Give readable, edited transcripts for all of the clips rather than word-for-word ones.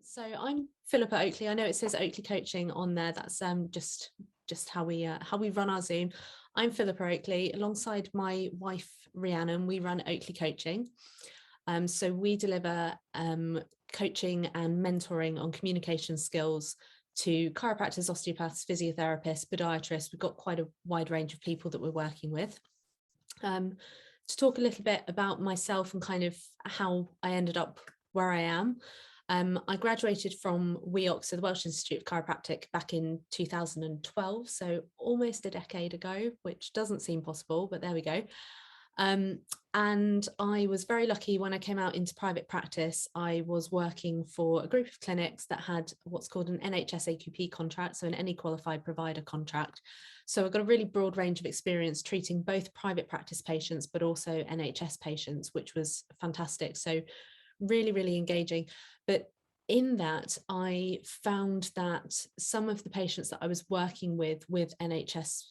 So I'm Philippa Oakley. I know it says Oakley Coaching on there. That's just how we run our Zoom. I'm Philippa Oakley alongside my wife Rhiannon. We run Oakley Coaching. So we deliver coaching and mentoring on communication skills to chiropractors, osteopaths, physiotherapists, podiatrists. We've got quite a wide range of people that we're working with. To talk a little bit about myself and kind of how I ended up where I am. I graduated from WEOC, so the Welsh Institute of Chiropractic, back in 2012, so almost a decade ago, which doesn't seem possible, but there we go. And I was very lucky when I came out into private practice. I was working for a group of clinics that had what's called an NHS AQP contract, so an any qualified provider contract. So I've got a really broad range of experience treating both private practice patients, but also NHS patients, which was fantastic. So really, really engaging. But in that, I found that some of the patients that I was working with NHS,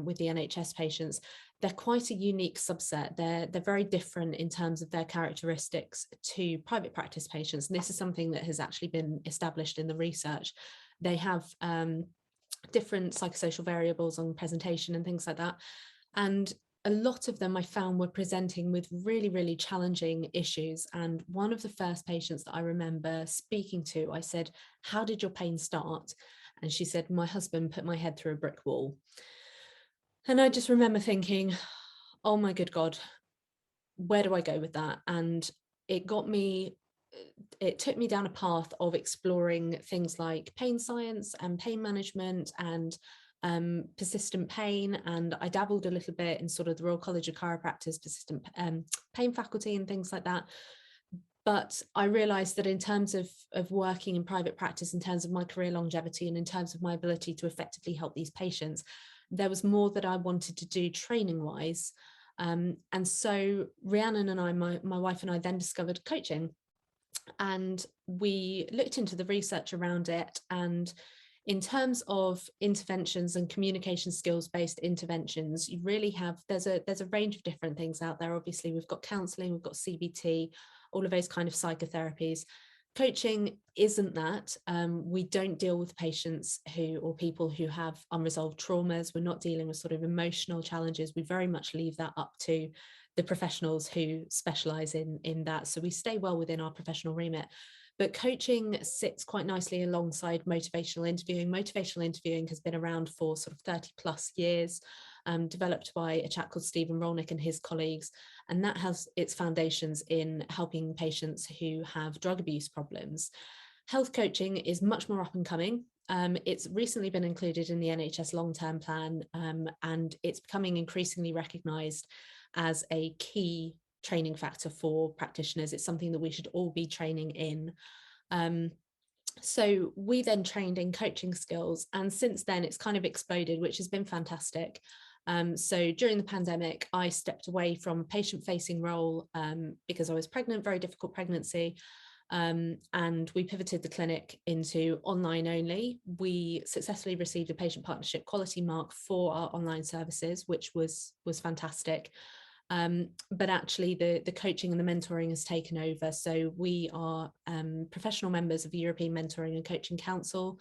with the NHS patients, they're quite a unique subset. They're very different in terms of their characteristics to private practice patients. And this is something that has actually been established in the research. They have different psychosocial variables on presentation and things like that. And a lot of them I found were presenting with really, really challenging issues. And one of the first patients that I remember speaking to, I said, "How did your pain start?" And she said, "My husband put my head through a brick wall." And I just remember thinking, oh my good God, where do I go with that? And it took me down a path of exploring things like pain science and pain management and persistent pain. And I dabbled a little bit in sort of the Royal College of Chiropractors persistent pain faculty and things like that. But I realized that in terms of working in private practice, in terms of my career longevity and in terms of my ability to effectively help these patients, there was more that I wanted to do training wise. And so Rhiannon and I, my wife and I, then discovered coaching. And we looked into the research around it. And in terms of interventions and communication skills based interventions, you really have, there's a range of different things out there. Obviously, we've got counseling, we've got CBT, all of those kind of psychotherapies. Coaching isn't that. We don't deal with patients or people who have unresolved traumas. We're not dealing with sort of emotional challenges. We very much leave that up to the professionals who specialize in that. So we stay well within our professional remit. But coaching sits quite nicely alongside motivational interviewing. Motivational interviewing has been around for sort of 30 plus years, developed by a chap called Stephen Rolnick and his colleagues. And that has its foundations in helping patients who have drug abuse problems. Health coaching is much more up and coming. It's recently been included in the NHS long-term plan, and it's becoming increasingly recognised as a key training factor for practitioners. It's something that we should all be training in. So we then trained in coaching skills, and since then it's kind of exploded, which has been fantastic. So during the pandemic, I stepped away from patient-facing role because I was pregnant, very difficult pregnancy. And we pivoted the clinic into online only. We successfully received a patient partnership quality mark for our online services, which was fantastic. But actually the coaching and the mentoring has taken over. So we are professional members of the European Mentoring and Coaching Council.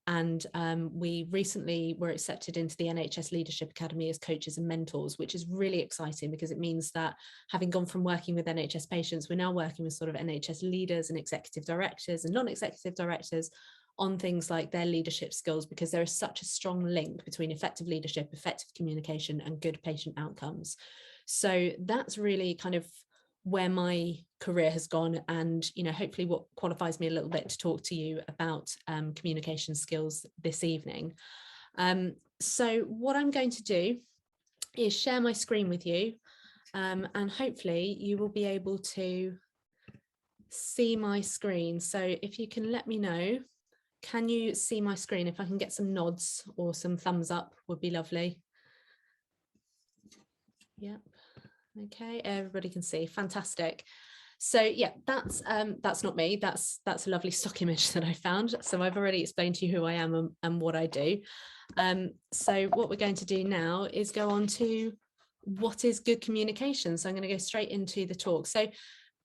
And we recently were accepted into the NHS Leadership Academy as coaches and mentors, which is really exciting because it means that having gone from working with NHS patients, we're now working with sort of NHS leaders and executive directors and non-executive directors on things like their leadership skills, because there is such a strong link between effective leadership, effective communication, and good patient outcomes. So that's really kind of where my career has gone, and hopefully what qualifies me a little bit to talk to you about communication skills this evening. So what I'm going to do is share my screen with you, and hopefully you will be able to see my screen. So if you can let me know, can you see my screen? If I can get some nods or some thumbs up would be lovely. Yep. Okay, everybody can see. Fantastic. So yeah, that's not me. That's a lovely stock image that I found. So I've already explained to you who I am and what I do. So what we're going to do now is go on to what is good communication. So I'm going to go straight into the talk. So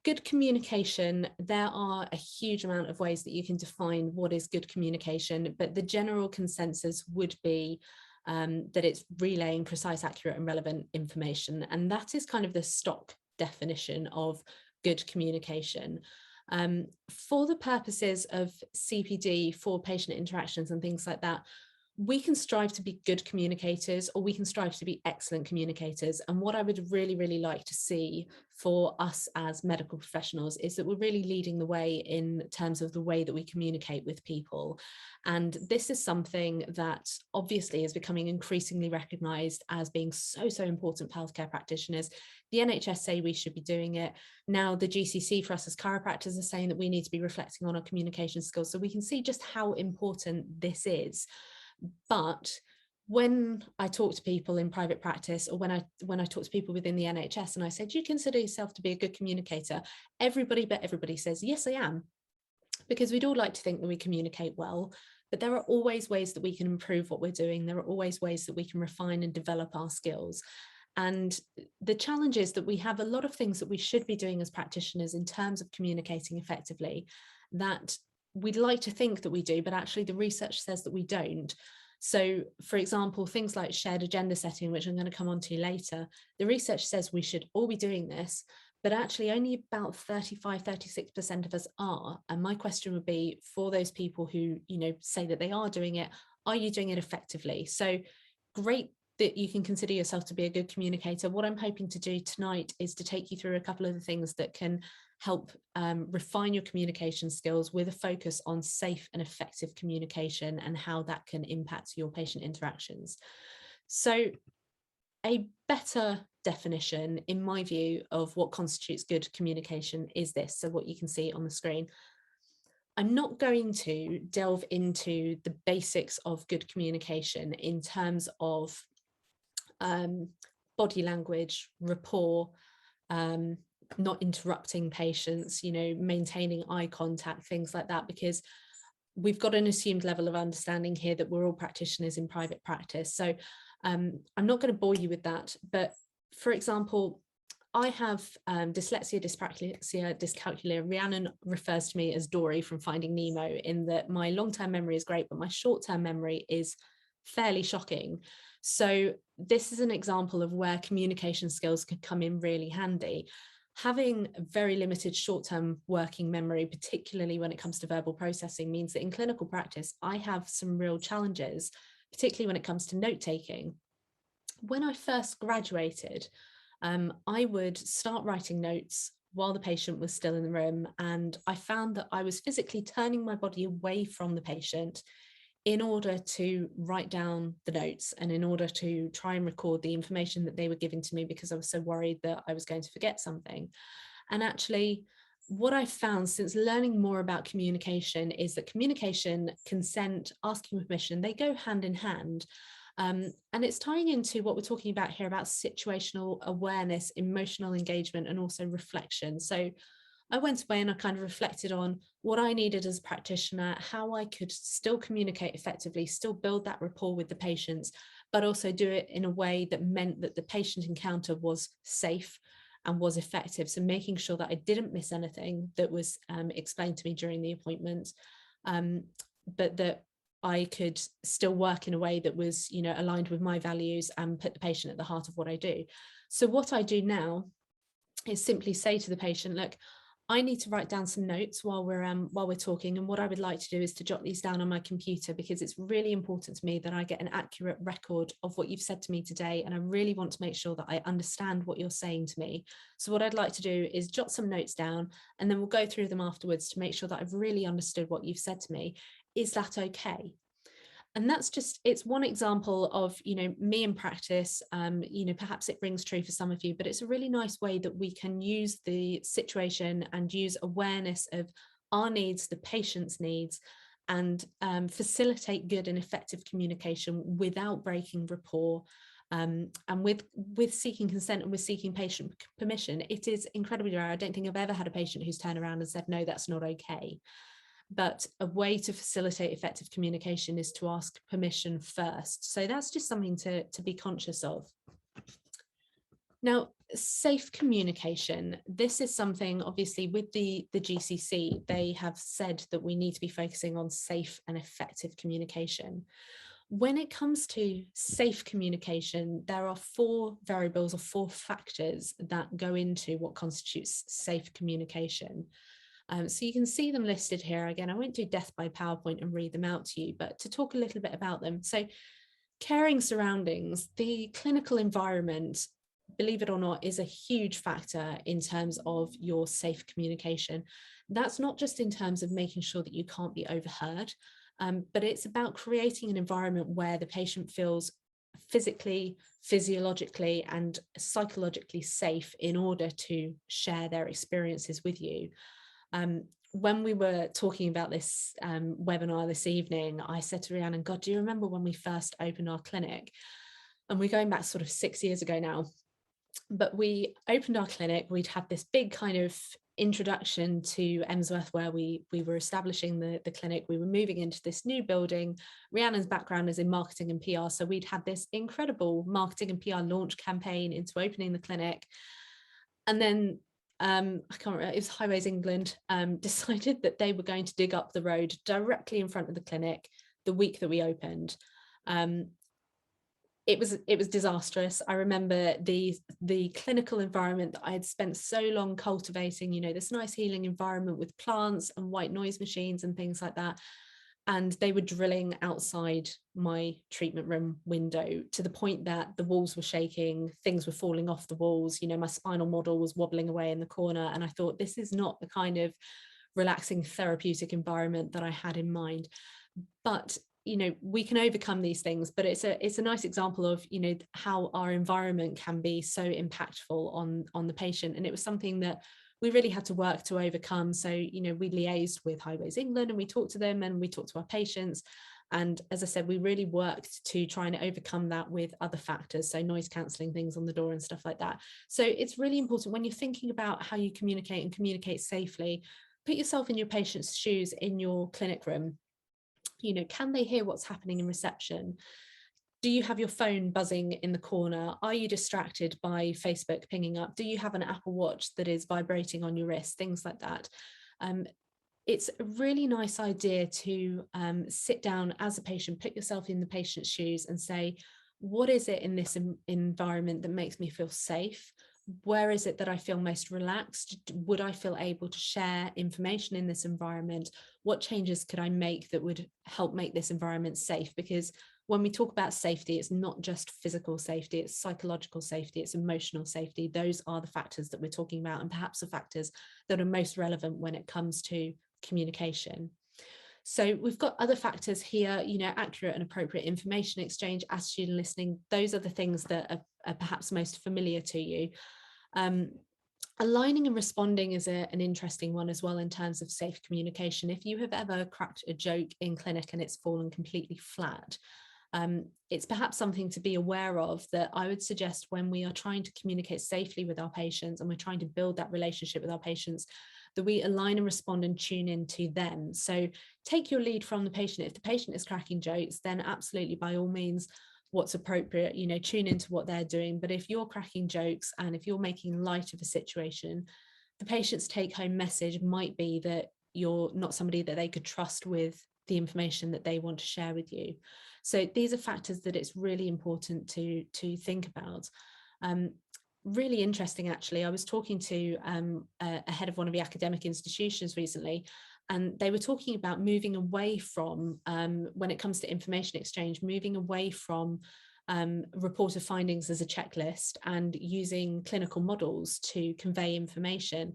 good communication, there are a huge amount of ways that you can define what is good communication, but the general consensus would be that it's relaying precise, accurate, and relevant information. And that is kind of the stock definition of good communication. For the purposes of CPD, for patient interactions and things like that, we can strive to be good communicators, or we can strive to be excellent communicators. And what I would really, really like to see for us as medical professionals is that we're really leading the way in terms of the way that we communicate with people. And this is something that obviously is becoming increasingly recognised as being so, so important for healthcare practitioners. The NHS say we should be doing it. Now the GCC for us as chiropractors are saying that we need to be reflecting on our communication skills. So we can see just how important this is. But when I talk to people in private practice, or when I talk to people within the NHS and I say, do you consider yourself to be a good communicator? Everybody but everybody says, yes, I am. Because we'd all like to think that we communicate well, but there are always ways that we can improve what we're doing. There are always ways that we can refine and develop our skills. And the challenge is that we have a lot of things that we should be doing as practitioners in terms of communicating effectively that we'd like to think that we do, but actually the research says that we don't. So, for example, things like shared agenda setting, which I'm going to come on to later, the research says we should all be doing this, but actually only about 35-36% of us are. And my question would be, for those people who, say that they are doing it, are you doing it effectively? So great that you can consider yourself to be a good communicator. What I'm hoping to do tonight is to take you through a couple of the things that can help refine your communication skills with a focus on safe and effective communication and how that can impact your patient interactions. So a better definition, in my view, of what constitutes good communication is this. So what you can see on the screen. I'm not going to delve into the basics of good communication in terms of body language, rapport, not interrupting patients, maintaining eye contact, things like that, because we've got an assumed level of understanding here that we're all practitioners in private practice. So I'm not going to bore you with that. But for example, I have dyslexia, dyspraxia, dyscalculia. Rhiannon refers to me as Dory from Finding Nemo, in that my long-term memory is great, but my short-term memory is fairly shocking. So this is an example of where communication skills could come in really handy. Having very limited short-term working memory, particularly when it comes to verbal processing, means that in clinical practice, I have some real challenges, particularly when it comes to note-taking. When I first graduated, I would start writing notes while the patient was still in the room, and I found that I was physically turning my body away from the patient in order to write down the notes and in order to try and record the information that they were giving to me, because I was so worried that I was going to forget something. And actually, what I've found since learning more about communication is that communication, consent, asking permission, they go hand in hand. And it's tying into what we're talking about here about situational awareness, emotional engagement, and also reflection. So I went away and I kind of reflected on what I needed as a practitioner, how I could still communicate effectively, still build that rapport with the patients, but also do it in a way that meant that the patient encounter was safe and was effective. So making sure that I didn't miss anything that was explained to me during the appointment, but that I could still work in a way that was, aligned with my values and put the patient at the heart of what I do. So what I do now is simply say to the patient, look, I need to write down some notes while we're talking, and what I would like to do is to jot these down on my computer, because it's really important to me that I get an accurate record of what you've said to me today, and I really want to make sure that I understand what you're saying to me. So what I'd like to do is jot some notes down, and then we'll go through them afterwards to make sure that I've really understood what you've said to me. Is that okay? And that's just, it's one example of, me in practice. Perhaps it rings true for some of you, but it's a really nice way that we can use the situation and use awareness of our needs, the patient's needs, and facilitate good and effective communication without breaking rapport. And with seeking consent and with seeking patient permission. It is incredibly rare. I don't think I've ever had a patient who's turned around and said, no, that's not okay. But a way to facilitate effective communication is to ask permission first. So that's just something to be conscious of. Now, safe communication. This is something, obviously, with the GCC, they have said that we need to be focusing on safe and effective communication. When it comes to safe communication, there are 4 variables or 4 factors that go into what constitutes safe communication. So you can see them listed here. Again, I won't do death by PowerPoint and read them out to you, but to talk a little bit about them. So caring surroundings, the clinical environment, believe it or not, is a huge factor in terms of your safe communication. That's not just in terms of making sure that you can't be overheard, but it's about creating an environment where the patient feels physically, physiologically, and psychologically safe in order to share their experiences with you. When we were talking about this webinar this evening, I said to Rhiannon, God, do you remember when we first opened our clinic? And we're going back sort of 6 years ago now. But we opened our clinic, we'd had this big kind of introduction to Emsworth where we were establishing the clinic. We were moving into this new building. Rhiannon's background is in marketing and PR. So we'd had this incredible marketing and PR launch campaign into opening the clinic. And then I can't remember, it was Highways England, decided that they were going to dig up the road directly in front of the clinic the week that we opened. It was disastrous. I remember the clinical environment that I had spent so long cultivating, you know, this nice healing environment with plants and white noise machines and things like that. And they were drilling outside my treatment room window to the point that the walls were shaking, things were falling off the walls, you know, my spinal model was wobbling away in the corner. And I thought, this is not the kind of relaxing therapeutic environment that I had in mind. But you know, we can overcome these things, but it's a nice example of, you know, how our environment can be so impactful on the patient. And it was something that we really had to work to overcome. So, you know, we liaised with Highways England and we talked to them and we talked to our patients. And as I said, we really worked to try and overcome that with other factors. So noise cancelling things on the door and stuff like that. So it's really important when you're thinking about how you communicate and communicate safely, put yourself in your patient's shoes in your clinic room. You know, can they hear what's happening in reception? Do you have your phone buzzing in the corner? Are you distracted by Facebook pinging up? Do you have an Apple Watch that is vibrating on your wrist? Things like that. It's a really nice idea to sit down as a patient, put yourself in the patient's shoes and say, what is it in this environment that makes me feel safe? Where is it that I feel most relaxed? Would I feel able to share information in this environment? What changes could I make that would help make this environment safe? Because when we talk about safety, it's not just physical safety, it's psychological safety, it's emotional safety. Those are the factors that we're talking about, and perhaps the factors that are most relevant when it comes to communication. So we've got other factors here, you know, accurate and appropriate information exchange, attitude and listening. Those are the things that are perhaps most familiar to you. Aligning and responding is an interesting one as well in terms of safe communication. If you have ever cracked a joke in clinic and it's fallen completely flat, it's perhaps something to be aware of, that I would suggest when we are trying to communicate safely with our patients and we're trying to build that relationship with our patients, that we align and respond and tune in to them. So take your lead from the patient. If the patient is cracking jokes, then absolutely, by all means, what's appropriate, you know, tune into what they're doing. But if you're cracking jokes and if you're making light of a situation, the patient's take home message might be that you're not somebody that they could trust with the information that they want to share with you. So these are factors that it's really important to think about. Really interesting, actually. I was talking to a head of one of the academic institutions recently, and they were talking about moving away from, when it comes to information exchange, moving away from reported findings as a checklist and using clinical models to convey information.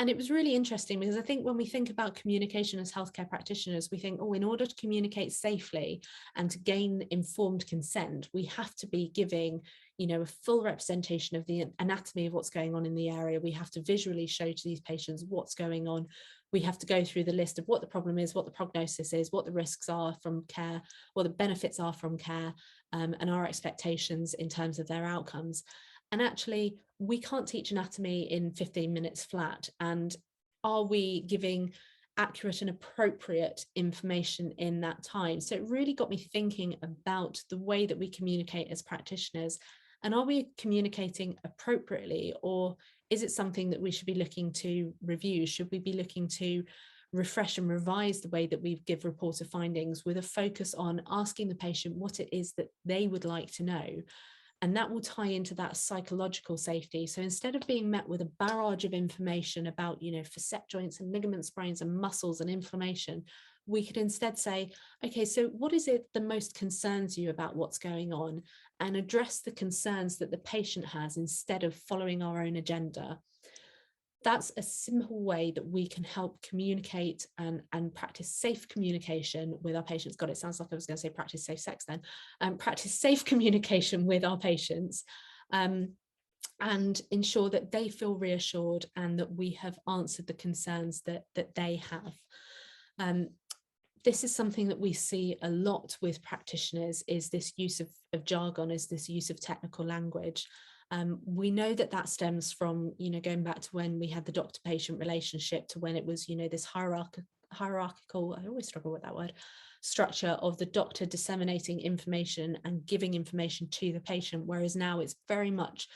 And it was really interesting because I think when we think about communication as healthcare practitioners, we think, oh, in order to communicate safely and to gain informed consent, we have to be giving, you know, a full representation of the anatomy of what's going on in the area. We have to visually show to these patients what's going on. We have to go through the list of what the problem is, what the prognosis is, what the risks are from care, what the benefits are from care, and our expectations in terms of their outcomes. And actually, we can't teach anatomy in 15 minutes flat. And are we giving accurate and appropriate information in that time? So it really got me thinking about the way that we communicate as practitioners And are we communicating appropriately, or is it something that we should be looking to review? Should we be looking to refresh and revise the way that we give report of findings, with a focus on asking the patient what it is that they would like to know? And that will tie into that psychological safety. So instead of being met with a barrage of information about, facet joints and ligament sprains and muscles and inflammation, we could instead say, okay, so what is it that most concerns you about what's going on, and address the concerns that the patient has instead of following our own agenda. That's a simple way that we can help communicate and practice safe communication with our patients. God, it sounds like I was going to say practice safe sex then. Practice safe communication with our patients, and ensure that they feel reassured and that we have answered the concerns that they have. This is something that we see a lot with practitioners, is this use of jargon, is this use of technical language. We know that stems from, going back to when we had the doctor-patient relationship, to when it was, this hierarchical, I always struggle with that word, structure of the doctor disseminating information and giving information to the patient, whereas now it's very much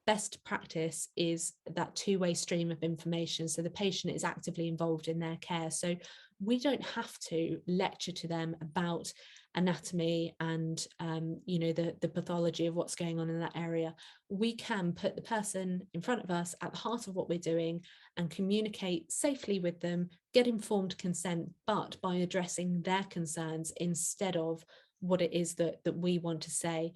best practice is that two-way stream of information. So the patient is actively involved in their care. So we don't have to lecture to them about anatomy and the pathology of what's going on in that area. We can put the person in front of us at the heart of what we're doing and communicate safely with them, get informed consent, but by addressing their concerns instead of what it is that we want to say.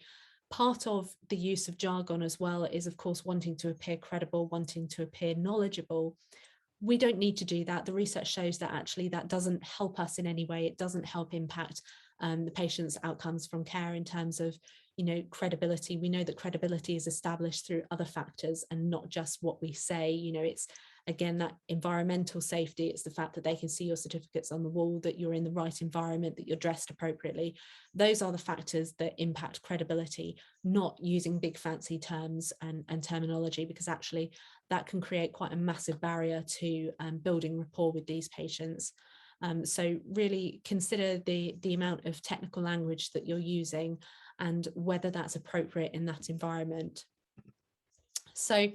Part of the use of jargon as well is, of course, wanting to appear credible, wanting to appear knowledgeable. We don't need to do that. The research shows that actually that doesn't help us in any way. It doesn't help impact the patient's outcomes from care in terms of, credibility. We know that credibility is established through other factors and not just what we say. It's, again, that environmental safety. It's the fact that they can see your certificates on the wall, that you're in the right environment, that you're dressed appropriately. Those are the factors that impact credibility, not using big fancy terms and terminology, because actually that can create quite a massive barrier to building rapport with these patients. So really consider the amount of technical language that you're using and whether that's appropriate in that environment. So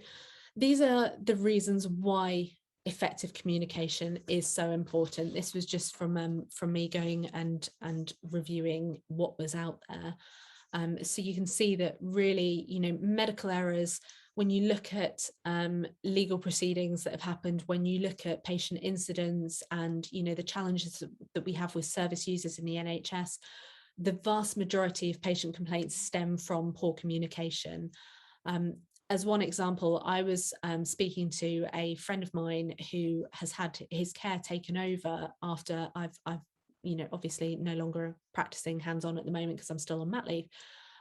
these are the reasons why effective communication is so important. This was just from me going and reviewing what was out there. So you can see that really, medical errors, when you look at legal proceedings that have happened, when you look at patient incidents and, the challenges that we have with service users in the NHS, the vast majority of patient complaints stem from poor communication. As one example, I was speaking to a friend of mine who has had his care taken over after I've obviously no longer practicing hands-on at the moment because I'm still on mat leave.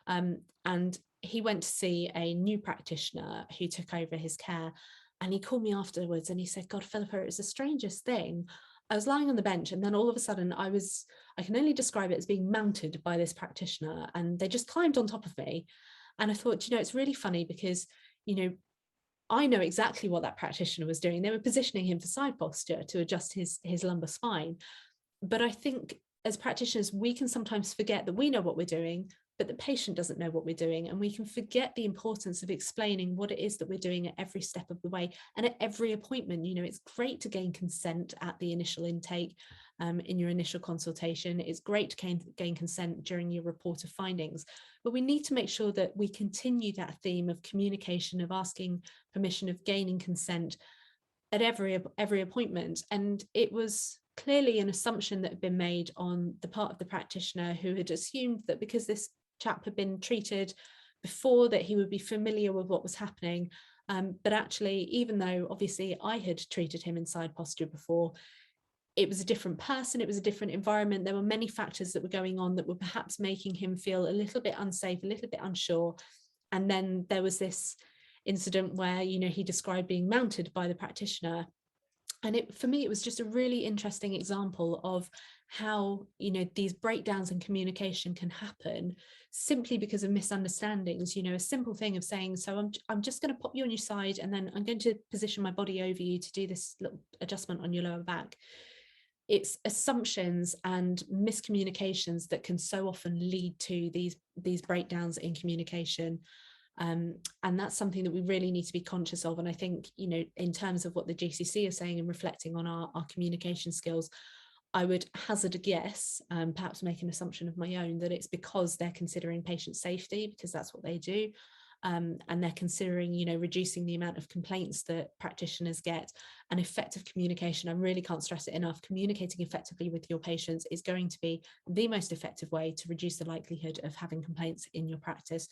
And he went to see a new practitioner who took over his care, and he called me afterwards and he said, God, Philippa, it was the strangest thing. I was lying on the bench and then all of a sudden I can only describe it as being mounted by this practitioner, and they just climbed on top of me. And I thought, it's really funny because, I know exactly what that practitioner was doing. They were positioning him for side posture to adjust his lumbar spine. But I think as practitioners, we can sometimes forget that we know what we're doing, but the patient doesn't know what we're doing. And we can forget the importance of explaining what it is that we're doing at every step of the way and at every appointment. It's great to gain consent at the initial intake, in your initial consultation. It's great to gain consent during your report of findings, but we need to make sure that we continue that theme of communication, of asking permission, of gaining consent at every appointment. And it was clearly an assumption that had been made on the part of the practitioner, who had assumed that because this chap had been treated before, that he would be familiar with what was happening. But actually, even though obviously I had treated him in side posture before, it was a different person, it was a different environment. There were many factors that were going on that were perhaps making him feel a little bit unsafe, a little bit unsure. And then there was this incident where, he described being mounted by the practitioner. And for me, it was just a really interesting example of how, these breakdowns in communication can happen simply because of misunderstandings. A simple thing of saying, so I'm just going to pop you on your side and then I'm going to position my body over you to do this little adjustment on your lower back. It's assumptions and miscommunications that can so often lead to these breakdowns in communication. And that's something that we really need to be conscious of. And I think, you know, in terms of what the GCC is saying and reflecting on our communication skills, I would hazard a guess, perhaps make an assumption of my own, that it's because they're considering patient safety, because that's what they do. And they're considering, you know, reducing the amount of complaints that practitioners get. And effective communication, I really can't stress it enough, communicating effectively with your patients is going to be the most effective way to reduce the likelihood of having complaints in your practice,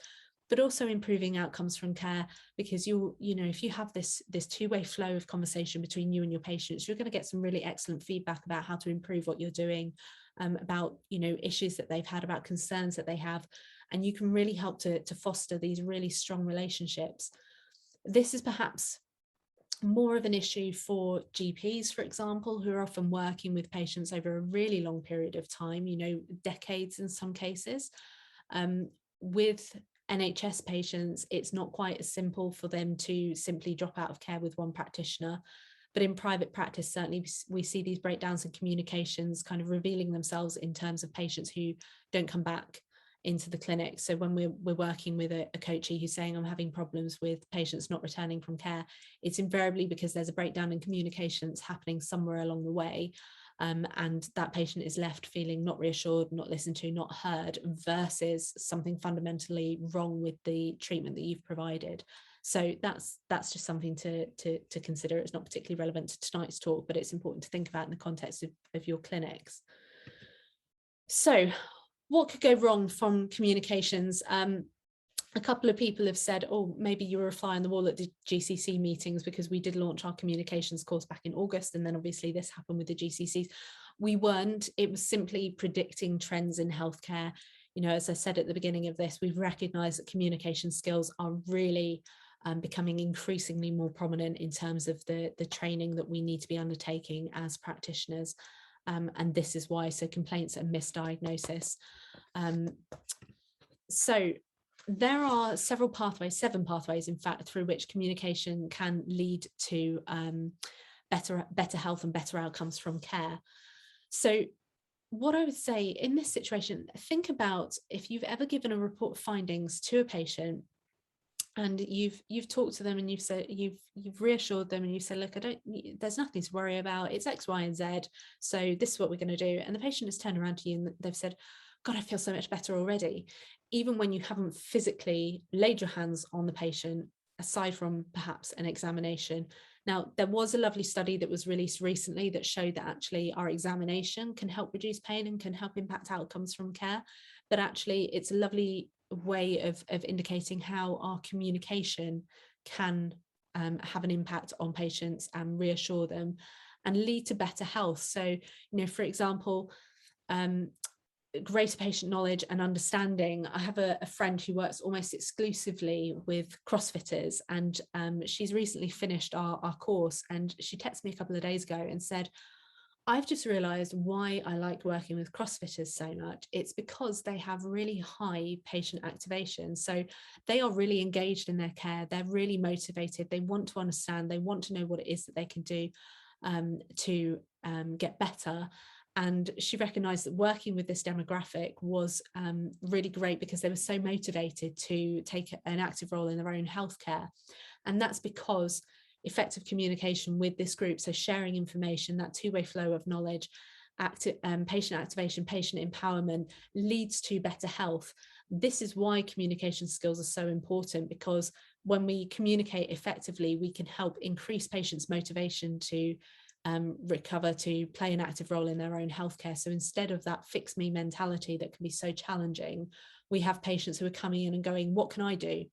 but also improving outcomes from care, because you know, if you have this two-way flow of conversation between you and your patients, you're going to get some really excellent feedback about how to improve what you're doing, about, you know, issues that they've had, about concerns that they have, and you can really help to foster these really strong relationships. This is perhaps more of an issue for GPs, for example, who are often working with patients over a really long period of time, you know, decades in some cases. With NHS patients, it's not quite as simple for them to simply drop out of care with one practitioner. But in private practice, certainly we see these breakdowns in communications kind of revealing themselves in terms of patients who don't come back into the clinic. So when we're working with a coachee who's saying, I'm having problems with patients not returning from care, it's invariably because there's a breakdown in communications happening somewhere along the way. And that patient is left feeling not reassured, not listened to, not heard, versus something fundamentally wrong with the treatment that you've provided. So that's just something to consider. It's not particularly relevant to tonight's talk, but it's important to think about in the context of your clinics. So what could go wrong from communications? A couple of people have said, oh, maybe you were a fly on the wall at the GCC meetings, because we did launch our communications course back in August, and then obviously this happened with the GCCs. We weren't. It was simply predicting trends in healthcare. You know, as I said at the beginning of this, we've recognised that communication skills are really becoming increasingly more prominent in terms of the training that we need to be undertaking as practitioners. And this is why, so complaints and misdiagnosis. So there are several pathways, 7 pathways, in fact, through which communication can lead to better health and better outcomes from care. So what I would say in this situation, think about if you've ever given a report of findings to a patient, and you've talked to them, and you've said, you've reassured them, and you said, look, there's nothing to worry about, it's X, Y, and Z, so this is what we're going to do. And the patient has turned around to you and they've said, God, I feel so much better already, even when you haven't physically laid your hands on the patient, aside from perhaps an examination. Now, there was a lovely study that was released recently that showed that actually our examination can help reduce pain and can help impact outcomes from care. But actually, it's a lovely way of indicating how our communication can have an impact on patients and reassure them and lead to better health. So, you know, for example, greater patient knowledge and understanding. I have a friend who works almost exclusively with CrossFitters, and she's recently finished our course, and she texted me a couple of days ago and said, I've just realized why I like working with CrossFitters so much. It's because they have really high patient activation. So they are really engaged in their care. They're really motivated. They want to understand. They want to know what it is that they can do to get better. And she recognized that working with this demographic was really great because they were so motivated to take an active role in their own healthcare. And that's because effective communication with this group, so sharing information, that two-way flow of knowledge, patient activation, patient empowerment, leads to better health. This is why communication skills are so important, because when we communicate effectively, we can help increase patients' motivation to recover, to play an active role in their own healthcare. So instead of that fix me mentality that can be so challenging, we have patients who are coming in and going, what can I do?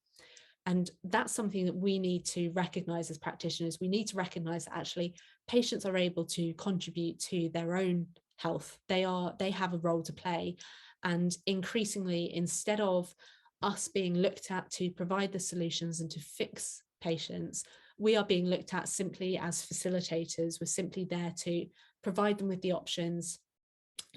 And that's something that we need to recognize as practitioners. We need to recognize that actually patients are able to contribute to their own health. They have a role to play. And increasingly, instead of us being looked at to provide the solutions and to fix patients, we are being looked at simply as facilitators. We're simply there to provide them with the options,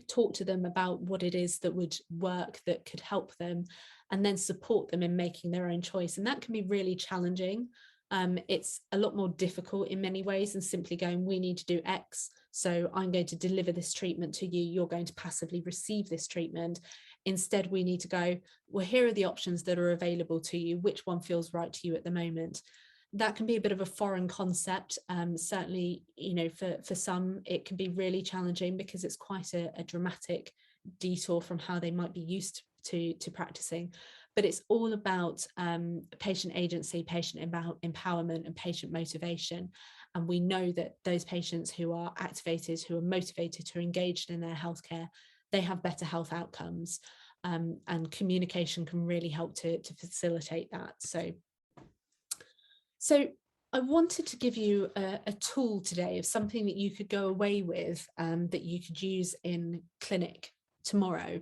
talk to them about what it is that would work, that could help them, and then support them in making their own choice. And that can be really challenging. It's a lot more difficult in many ways than simply going, we need to do X, so I'm going to deliver this treatment to you, you're going to passively receive this treatment. Instead, we need to go, well, here are the options that are available to you. Which one feels right to you at the moment? That can be a bit of a foreign concept. Certainly, for some, it can be really challenging because it's quite a dramatic detour from how they might be used to practicing. But it's all about patient agency, patient empowerment, and patient motivation. And we know that those patients who are activated, who are motivated, who are engaged in their healthcare, they have better health outcomes. And communication can really help to facilitate that. So I wanted to give you a tool today of something that you could go away with, that you could use in clinic tomorrow.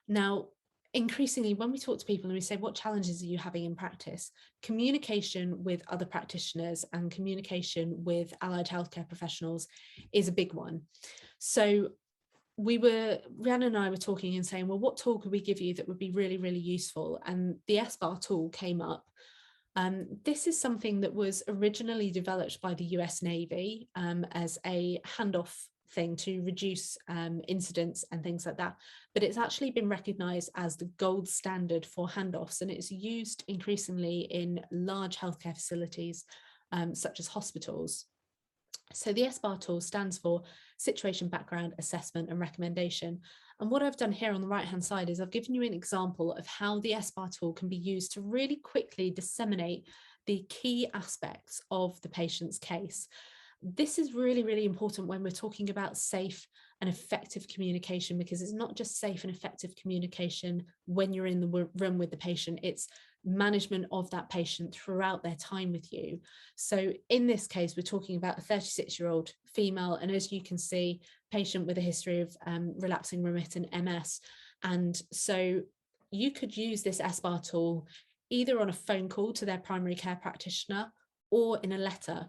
Now, increasingly, when we talk to people and we say, what challenges are you having in practice? Communication with other practitioners and communication with allied healthcare professionals is a big one. So Rhiannon and I were talking and saying, well, what tool could we give you that would be really, really useful? And the SBAR tool came up. This is something that was originally developed by the US Navy as a handoff thing to reduce incidents and things like that. But it's actually been recognised as the gold standard for handoffs, and it's used increasingly in large healthcare facilities such as hospitals. So the SBAR tool stands for Situation Background Assessment and Recommendation. And what I've done here on the right-hand side is I've given you an example of how the SBAR tool can be used to really quickly disseminate the key aspects of the patient's case. This is really, really important when we're talking about safe and effective communication, because it's not just safe and effective communication when you're in the room with the patient, it's management of that patient throughout their time with you. So in this case, we're talking about a 36-year-old female, and as you can see, patient with a history of relapsing remittent MS. And so you could use this SBAR tool either on a phone call to their primary care practitioner or in a letter.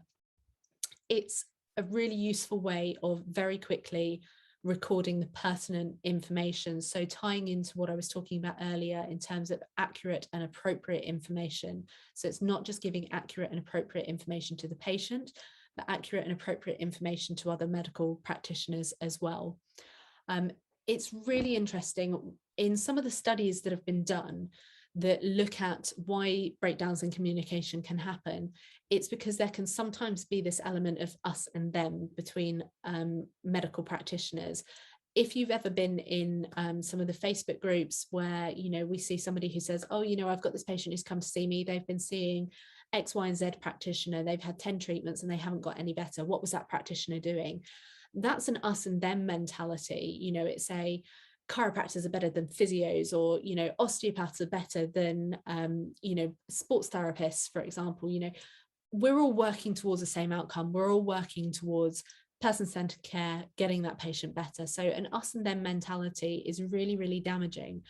It's a really useful way of very quickly recording the pertinent information. So tying into what I was talking about earlier in terms of accurate and appropriate information. So it's not just giving accurate and appropriate information to the patient, but accurate and appropriate information to other medical practitioners as well. It's really interesting in some of the studies that have been done that look at why breakdowns in communication can happen. It's because there can sometimes be this element of us and them between medical practitioners. If you've ever been in some of the Facebook groups where, we see somebody who says, oh, I've got this patient who's come to see me, they've been seeing X, Y, and Z practitioner, they've had 10 treatments and they haven't got any better. What was that practitioner doing? That's an us and them mentality. It's a chiropractors are better than physios, or osteopaths are better than sports therapists, for example. We're all working towards the same outcome. We're all working towards person-centered care, getting that patient better. So an us and them mentality is really, really damaging.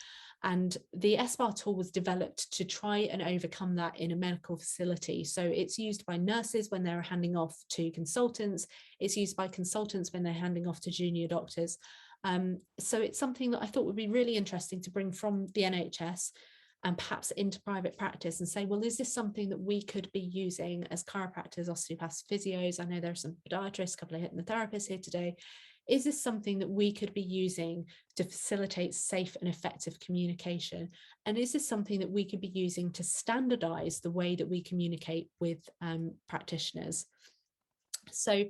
And the SBAR tool was developed to try and overcome that in a medical facility. So it's used by nurses when they're handing off to consultants. It's used by consultants when they're handing off to junior doctors. So it's something that I thought would be really interesting to bring from the NHS and perhaps into private practice and say, well, is this something that we could be using as chiropractors, osteopaths, physios? I know there are some podiatrists, a couple of hypnotherapists here today. Is this something that we could be using to facilitate safe and effective communication? And is this something that we could be using to standardize the way that we communicate with practitioners? So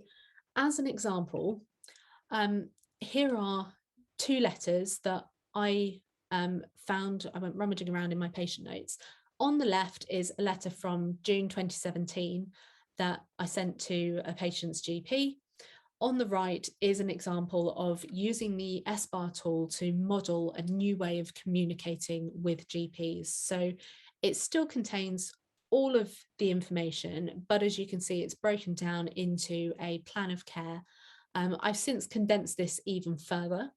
as an example, here are two letters that I found. I went rummaging around in my patient notes. On the left is a letter from June 2017 that I sent to a patient's GP. On the right is an example of using the SBAR tool to model a new way of communicating with GPs. So it still contains all of the information, but as you can see, it's broken down into a plan of care. I've since condensed this even further.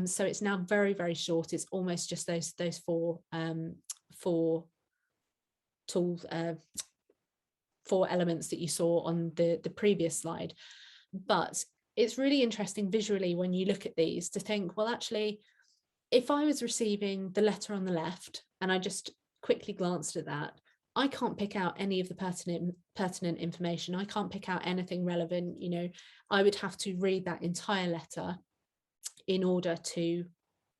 So it's now very, very short. It's almost just those four tools, four elements that you saw on the previous slide. But it's really interesting visually when you look at these to think, well, actually, if I was receiving the letter on the left and I just quickly glanced at that, I can't pick out any of the pertinent information. I can't pick out anything relevant. I would have to read that entire letter in order to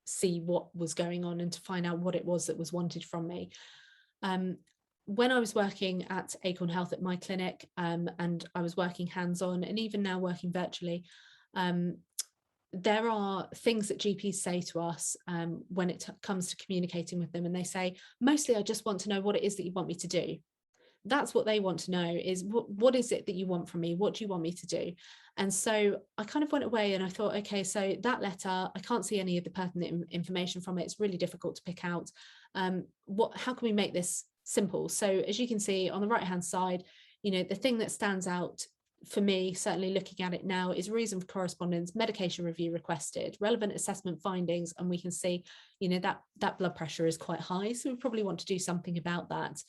see what was going on and to find out what it was that was wanted from me. When I was working at Acorn Health at my clinic, and I was working hands-on, and even now working virtually, there are things that GPs say to us when it comes to communicating with them, and they say, mostly I just want to know what it is that you want me to do. That's what they want to know, is what is it that you want from me? What do you want me to do? And so I kind of went away and I thought, okay, so that letter, I can't see any of the pertinent information from it. It's really difficult to pick out. How can we make this simple? So as you can see on the right hand side, the thing that stands out for me, certainly looking at it now, is reason for correspondence, medication review requested, relevant assessment findings, and we can see, that blood pressure is quite high, so we probably want to do something about that.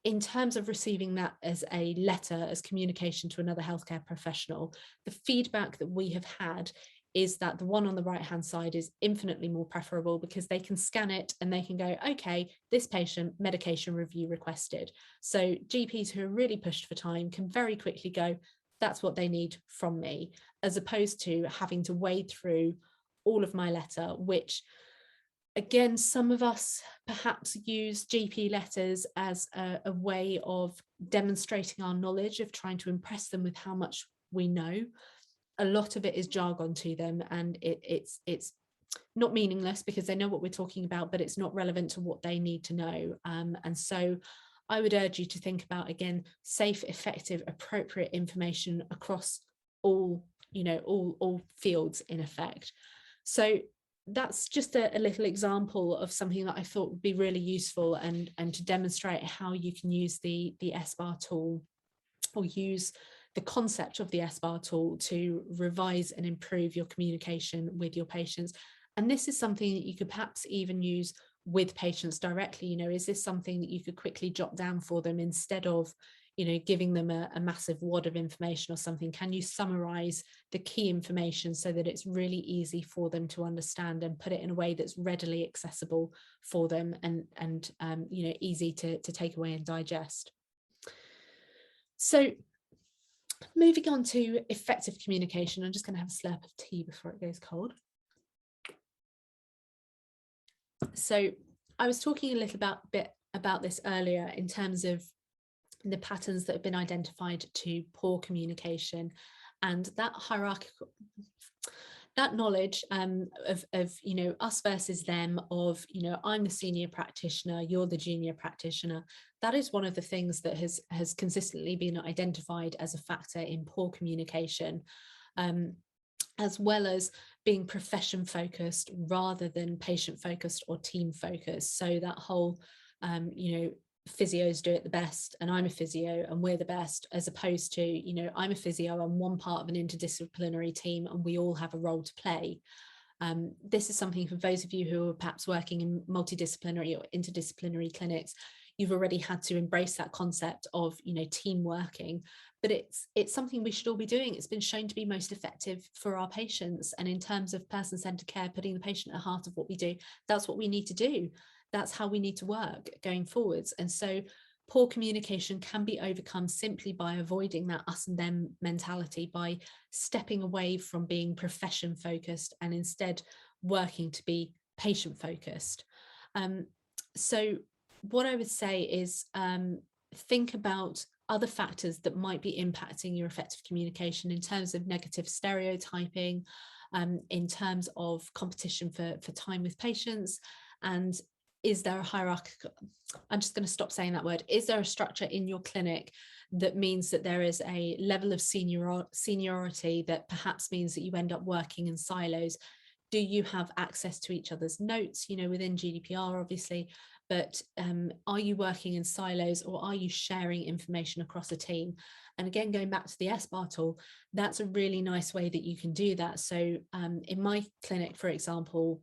In terms of receiving that as a letter, as communication to another healthcare professional, the feedback that we have had is that the one on the right hand side is infinitely more preferable, because they can scan it and they can go, okay, this patient, medication review requested. So GPs who are really pushed for time can very quickly go, that's what they need from me, as opposed to having to wade through all of my letter, which again, some of us perhaps use GP letters as a way of demonstrating our knowledge, of trying to impress them with how much we know. A lot of it is jargon to them, and it's not meaningless because they know what we're talking about, but it's not relevant to what they need to know. And so I would urge you to think about, again, safe, effective, appropriate information across all fields in effect. So that's just a little example of something that I thought would be really useful, and to demonstrate how you can use the SBAR tool, or use the concept of the SBAR tool to revise and improve your communication with your patients. And this is something that you could perhaps even use with patients directly. Is this something that you could quickly jot down for them instead of giving them a massive wad of information or something? Can you summarize the key information so that it's really easy for them to understand, and put it in a way that's readily accessible for them, and easy to take away and digest? So moving on to effective communication, I'm just going to have a slurp of tea before it goes cold. So I was talking a little bit about this earlier, in terms of the patterns that have been identified to poor communication, and that hierarchical, that knowledge of us versus them, of I'm the senior practitioner, you're the junior practitioner. That is one of the things that has consistently been identified as a factor in poor communication, as well as being profession focused rather than patient focused or team focused. So that whole physios do it the best, and I'm a physio and we're the best, as opposed to I'm a physio, I'm one part of an interdisciplinary team and we all have a role to play. This is something for those of you who are perhaps working in multidisciplinary or interdisciplinary clinics. You've already had to embrace that concept of team working, but it's something we should all be doing. It's been shown to be most effective for our patients, and in terms of person-centered care, putting the patient at the heart of what we do, that's what we need to do. That's how we need to work going forwards. And so poor communication can be overcome simply by avoiding that us and them mentality, by stepping away from being profession focused and instead working to be patient focused. So what I would say is think about other factors that might be impacting your effective communication, in terms of negative stereotyping, in terms of competition for time with patients, and is there a hierarchical, I'm just going to stop saying that word, is there a structure in your clinic that means that there is a level of seniority that perhaps means that you end up working in silos? Do you have access to each other's notes, within GDPR obviously, but are you working in silos, or are you sharing information across a team? And again, going back to the SBAR tool, that's a really nice way that you can do that. So in my clinic, for example,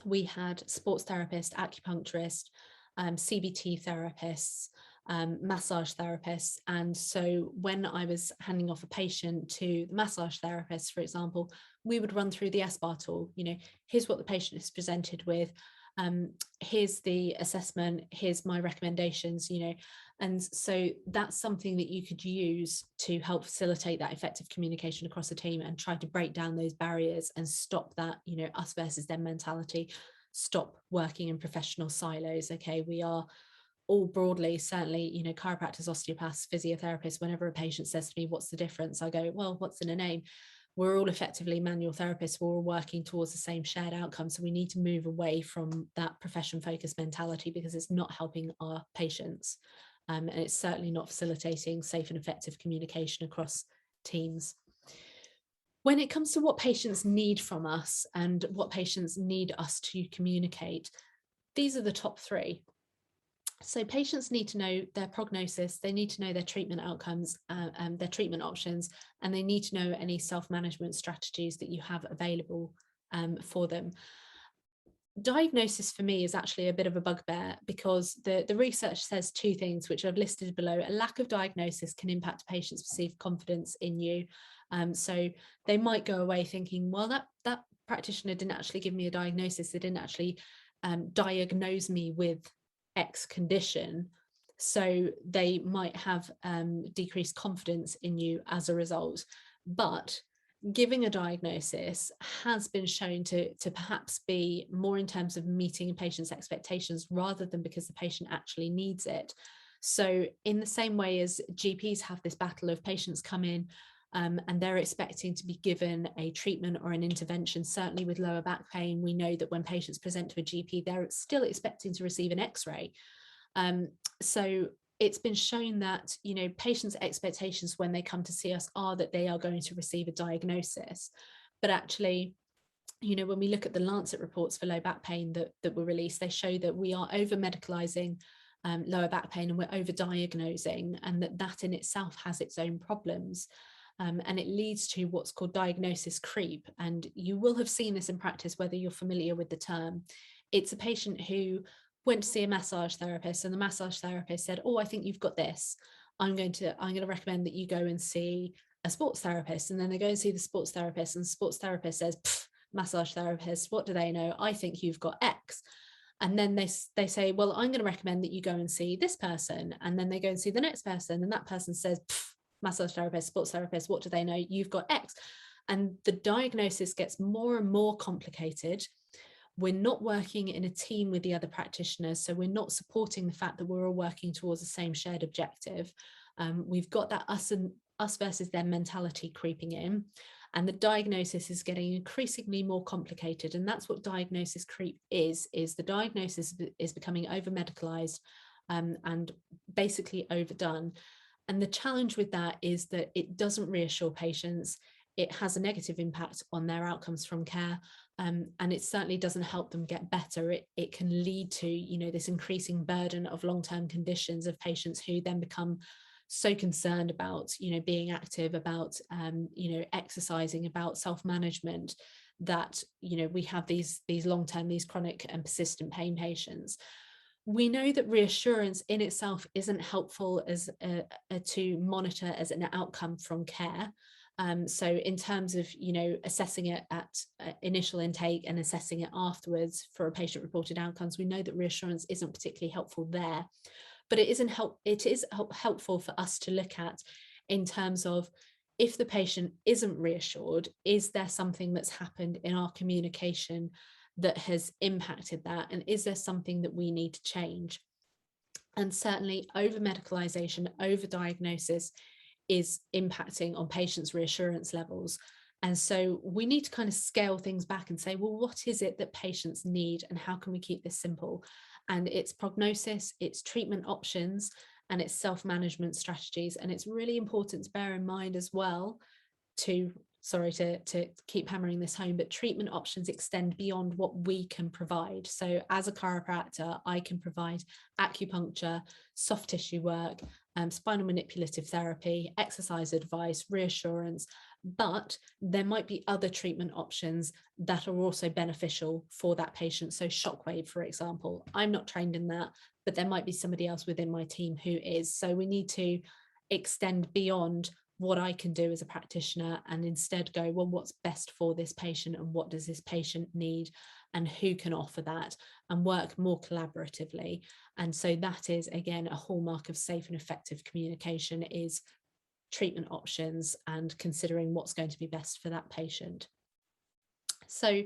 we had sports therapist, acupuncturist, CBT therapists, massage therapists. And so when I was handing off a patient to the massage therapist, for example, we would run through the SBAR tool. Here's what the patient is presented with. Here's the assessment, here's my recommendations, And so that's something that you could use to help facilitate that effective communication across the team and try to break down those barriers and stop that, us versus them mentality, stop working in professional silos. Okay, we are all broadly, certainly, chiropractors, osteopaths, physiotherapists, whenever a patient says to me, what's the difference? I go, well, what's in a name? We're all effectively manual therapists. We're all working towards the same shared outcome. So we need to move away from that profession focused mentality, because it's not helping our patients. And it's certainly not facilitating safe and effective communication across teams. When it comes to what patients need from us and what patients need us to communicate, these are the top three. So patients need to know their prognosis, they need to know their treatment outcomes, their treatment options, and they need to know any self-management strategies that you have available for them. Diagnosis for me is actually a bit of a bugbear, because the research says two things, which I've listed below. A lack of diagnosis can impact a patient's perceived confidence in you. So they might go away thinking, well, that practitioner didn't actually give me a diagnosis. They didn't actually diagnose me with X condition. So they might have decreased confidence in you as a result. But giving a diagnosis has been shown to perhaps be more in terms of meeting a patient's expectations, rather than because the patient actually needs it. So in the same way as GPs have this battle of patients come in and they're expecting to be given a treatment or an intervention, certainly with lower back pain, we know that when patients present to a GP, they're still expecting to receive an X-ray. So it's been shown that, patients' expectations when they come to see us are that they are going to receive a diagnosis. But actually, when we look at the Lancet reports for low back pain that were released, they show that we are over medicalizing lower back pain, and we're over diagnosing, and that in itself has its own problems. And it leads to what's called diagnosis creep. And you will have seen this in practice, whether you're familiar with the term. It's a patient who went to see a massage therapist, and the massage therapist said, oh, I think you've got this. I'm going to recommend that you go and see a sports therapist. And then they go and see the sports therapist, and the sports therapist says, massage therapist, what do they know? I think you've got X. And then they say, well, I'm going to recommend that you go and see this person. And then they go and see the next person, and that person says, massage therapist, sports therapist, what do they know? You've got X. And the diagnosis gets more and more complicated. We're not working in a team with the other practitioners, so we're not supporting the fact that we're all working towards the same shared objective. We've got that us versus them mentality creeping in, and the diagnosis is getting increasingly more complicated. And that's what diagnosis creep is the diagnosis is becoming over medicalized and basically overdone. And the challenge with that is that it doesn't reassure patients. It has a negative impact on their outcomes from care. And it certainly doesn't help them get better. It can lead to, this increasing burden of long-term conditions of patients who then become so concerned about, being active, about, exercising, about self-management, that, we have these long-term, these chronic and persistent pain patients. We know that reassurance in itself isn't helpful as to monitor as an outcome from care. So in terms of, assessing it at initial intake and assessing it afterwards for a patient reported outcomes, we know that reassurance isn't particularly helpful there. But it is helpful for us to look at in terms of, if the patient isn't reassured, is there something that's happened in our communication that has impacted that? And is there something that we need to change? And certainly over medicalization, over diagnosis is impacting on patients' reassurance levels. And so we need to kind of scale things back and say, well, what is it that patients need, and how can we keep this simple? And it's prognosis, it's treatment options, and it's self-management strategies. And it's really important to bear in mind as well, to keep hammering this home, but treatment options extend beyond what we can provide. So as a chiropractor, I can provide acupuncture, soft tissue work, spinal manipulative therapy, exercise advice, reassurance, but there might be other treatment options that are also beneficial for that patient. So shockwave, for example, I'm not trained in that, but there might be somebody else within my team who is. So we need to extend beyond what I can do as a practitioner, and instead go, well, what's best for this patient, and what does this patient need, and who can offer that, and work more collaboratively. And so that is, again, a hallmark of safe and effective communication, is treatment options and considering what's going to be best for that patient. So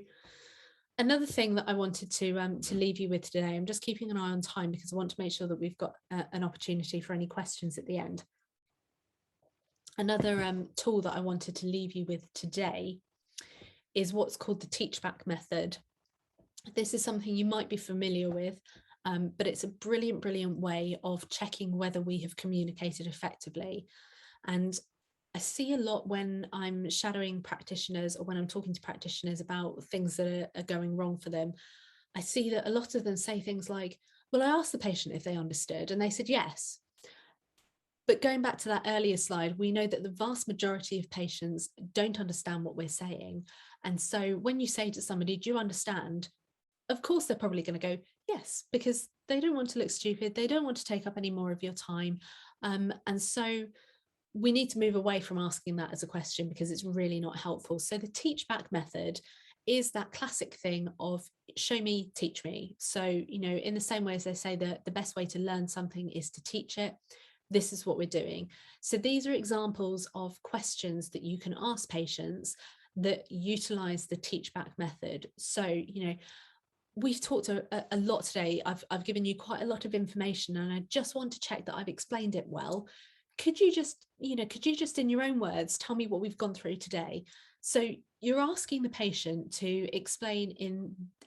another thing that I wanted to leave you with today, I'm just keeping an eye on time because I want to make sure that we've got an opportunity for any questions at the end. Another tool that I wanted to leave you with today is what's called the teach-back method. This is something you might be familiar with, but it's a brilliant, brilliant way of checking whether we have communicated effectively. And I see a lot when I'm shadowing practitioners, or when I'm talking to practitioners about things that are going wrong for them. I see that a lot of them say things like, well, I asked the patient if they understood and they said yes. But going back to that earlier slide, we know that the vast majority of patients don't understand what we're saying. And so when you say to somebody, do you understand? Of course, they're probably going to go, yes, because they don't want to look stupid. They don't want to take up any more of your time. And so we need to move away from asking that as a question, because it's really not helpful. So the teach back method is that classic thing of show me, teach me. So, in the same way as they say that the best way to learn something is to teach it, this is what we're doing. So these are examples of questions that you can ask patients that utilize the teach back method. So, we've talked a lot today. I've given you quite a lot of information, and I just want to check that I've explained it well. Could you just in your own words tell me what we've gone through today? So you're asking the patient to explain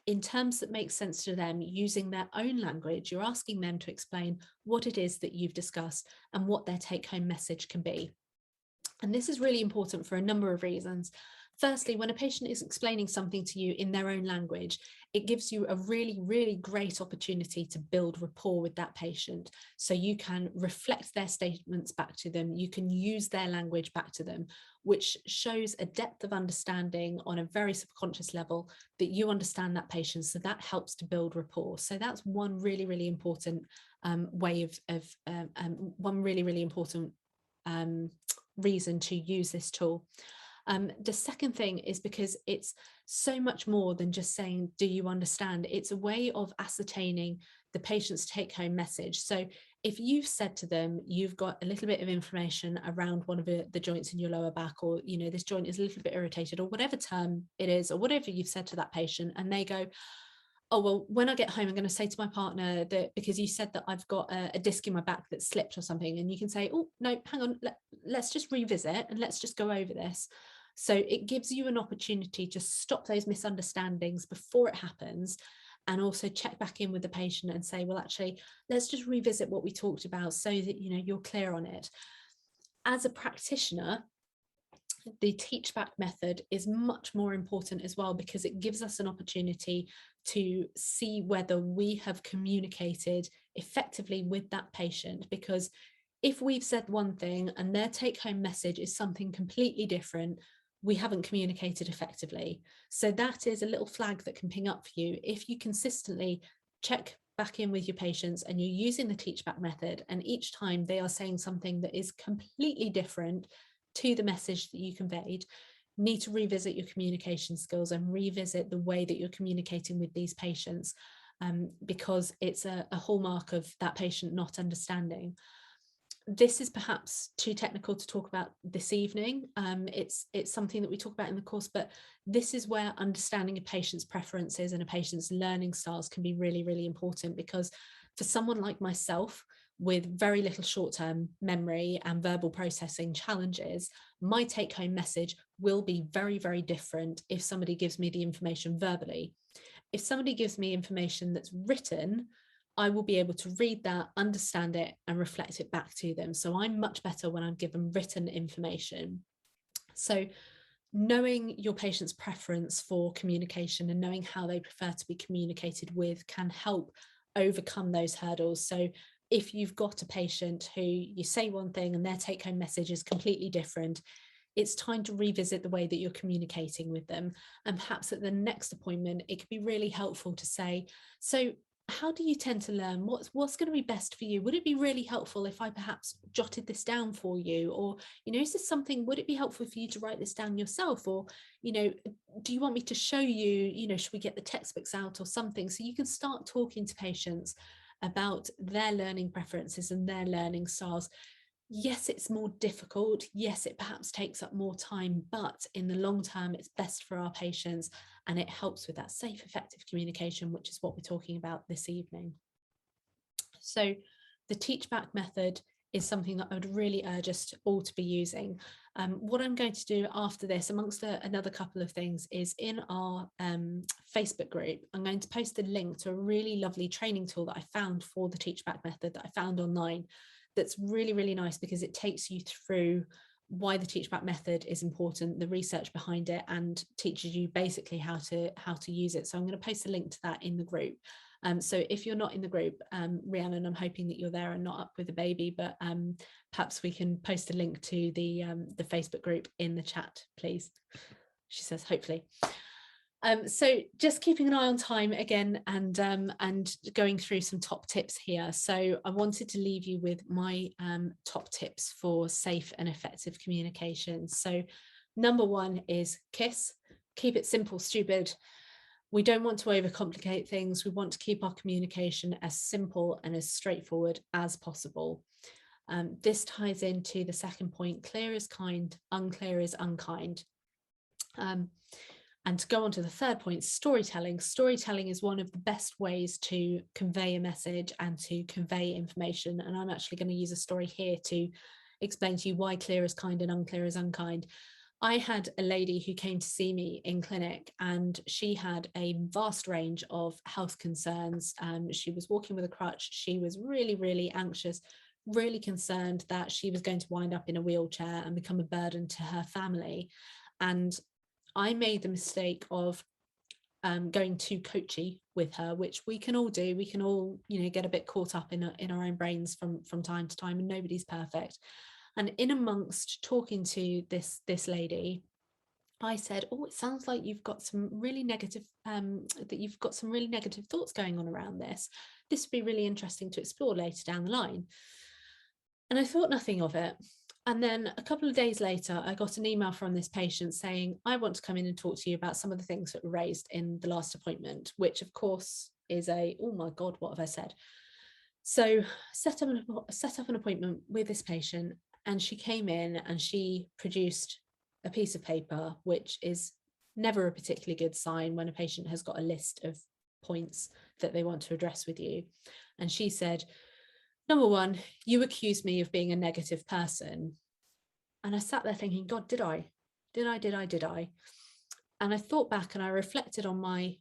in terms that make sense to them, using their own language. You're asking them to explain what it is that you've discussed and what their take-home message can be. And this is really important for a number of reasons. Firstly, when a patient is explaining something to you in their own language, it gives you a really, really great opportunity to build rapport with that patient. So you can reflect their statements back to them. You can use their language back to them, which shows a depth of understanding on a very subconscious level that you understand that patient. So that helps to build rapport. So that's one really, really important way of one really, really important reason to use this tool. The second thing is because it's so much more than just saying, do you understand? It's a way of ascertaining the patient's take-home message. So if you've said to them, you've got a little bit of information around one of the joints in your lower back, or, this joint is a little bit irritated, or whatever term it is, or whatever you've said to that patient, and they go, oh, well, when I get home, I'm going to say to my partner that because you said that I've got a disc in my back that slipped or something. And you can say, oh, no, hang on, let's just revisit and let's just go over this. So it gives you an opportunity to stop those misunderstandings before it happens, and also check back in with the patient and say, well, actually, let's just revisit what we talked about so that, you're clear on it. As a practitioner, the teach back method is much more important as well, because it gives us an opportunity to see whether we have communicated effectively with that patient. Because if we've said one thing and their take home message is something completely different, we haven't communicated effectively. So that is a little flag that can ping up for you. If you consistently check back in with your patients and you're using the teach back method, and each time they are saying something that is completely different to the message that you conveyed, need to revisit your communication skills and revisit the way that you're communicating with these patients, because it's a hallmark of that patient not understanding. This is perhaps too technical to talk about this evening. It's something that we talk about in the course, but this is where understanding a patient's preferences and a patient's learning styles can be really, really important. Because for someone like myself, with very little short-term memory and verbal processing challenges, my take-home message will be very, very different if somebody gives me the information verbally. If somebody gives me information that's written, I will be able to read that, understand it, and reflect it back to them. So I'm much better when I'm given written information. So knowing your patient's preference for communication and knowing how they prefer to be communicated with can help overcome those hurdles. So if you've got a patient who you say one thing and their take-home message is completely different, it's time to revisit the way that you're communicating with them. And perhaps at the next appointment, it could be really helpful to say, so how do you tend to learn? What's going to be best for you? Would it be really helpful if I perhaps jotted this down for you? Or, is this something, would it be helpful for you to write this down yourself? Or, do you want me to show you, should we get the textbooks out or something? So you can start talking to patients about their learning preferences and their learning styles. Yes, it's more difficult. Yes, it perhaps takes up more time, but in the long term, it's best for our patients, and it helps with that safe, effective communication, which is what we're talking about this evening. So the teach back method is something that I would really urge us all to be using. What I'm going to do after this, amongst another couple of things, is in our Facebook group, I'm going to post a link to a really lovely training tool that I found for the teach back method that I found online. That's really, really nice, because it takes you through why the teach back method is important, the research behind it, and teaches you basically how to use it. So I'm going to post a link to that in the group. So if you're not in the group, Rhiannon, I'm hoping that you're there and not up with the baby, but perhaps we can post a link to the Facebook group in the chat, please. She says, hopefully. So just keeping an eye on time again, and going through some top tips here. So I wanted to leave you with my top tips for safe and effective communication. So number one is KISS. Keep it simple, stupid. We don't want to overcomplicate things. We want to keep our communication as simple and as straightforward as possible. This ties into the second point: clear is kind, unclear is unkind. And to go on to the third point, storytelling. Storytelling is one of the best ways to convey a message and to convey information. And I'm actually going to use a story here to explain to you why clear is kind and unclear is unkind. I had a lady who came to see me in clinic, and she had a vast range of health concerns. She was walking with a crutch. She was really, really anxious, really concerned that she was going to wind up in a wheelchair and become a burden to her family. And I made the mistake of going too coachy with her, which we can all do. We can all, get a bit caught up in our own brains from time to time, and nobody's perfect. And in amongst talking to this lady, I said, "Oh, it sounds like you've got some really negative thoughts going on around this. This would be really interesting to explore later down the line." And I thought nothing of it. And then a couple of days later, I got an email from this patient saying, "I want to come in and talk to you about some of the things that were raised in the last appointment," which of course is oh my God, what have I said? So set up an appointment with this patient, and she came in and she produced a piece of paper, which is never a particularly good sign when a patient has got a list of points that they want to address with you. And she said, "Number one, you accused me of being a negative person." And I sat there thinking, God, did I? And I thought back and I reflected on my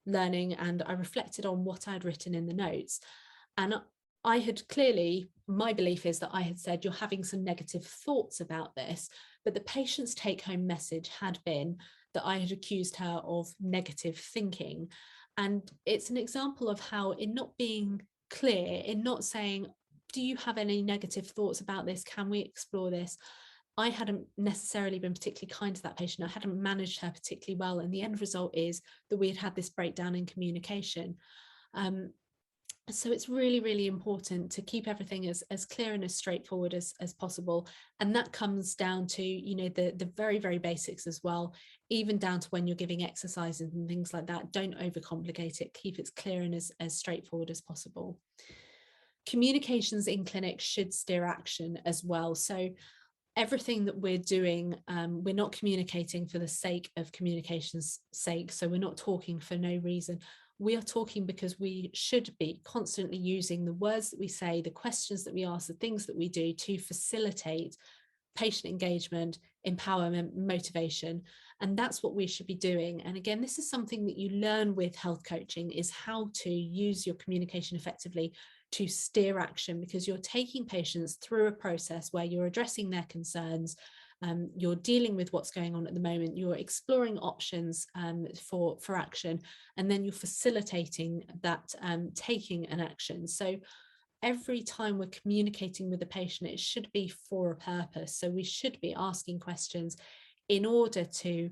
learning, and I reflected on what I'd written in the notes. And I had clearly, my belief is that I had said, "You're having some negative thoughts about this." But the patient's take home message had been that I had accused her of negative thinking. And it's an example of how, in not being clear, in not saying, "Do you have any negative thoughts about this? Can we explore this?" I hadn't necessarily been particularly kind to that patient. I hadn't managed her particularly well. And the end result is that we had this breakdown in communication. So it's really, really important to keep everything as clear and as straightforward as possible. And that comes down to, the very, very basics as well, even down to when you're giving exercises and things like that. Don't overcomplicate it. Keep it clear and as straightforward as possible. Communications in clinic should steer action as well. So everything that we're doing, we're not communicating for the sake of communication's sake. So we're not talking for no reason. We are talking because we should be constantly using the words that we say, the questions that we ask, the things that we do to facilitate patient engagement, empowerment, motivation. And that's what we should be doing. And again, this is something that you learn with health coaching, is how to use your communication effectively to steer action, because you're taking patients through a process where you're addressing their concerns, you're dealing with what's going on at the moment, you're exploring options for action, and then you're facilitating that taking an action. So every time we're communicating with the patient, it should be for a purpose. So we should be asking questions in order to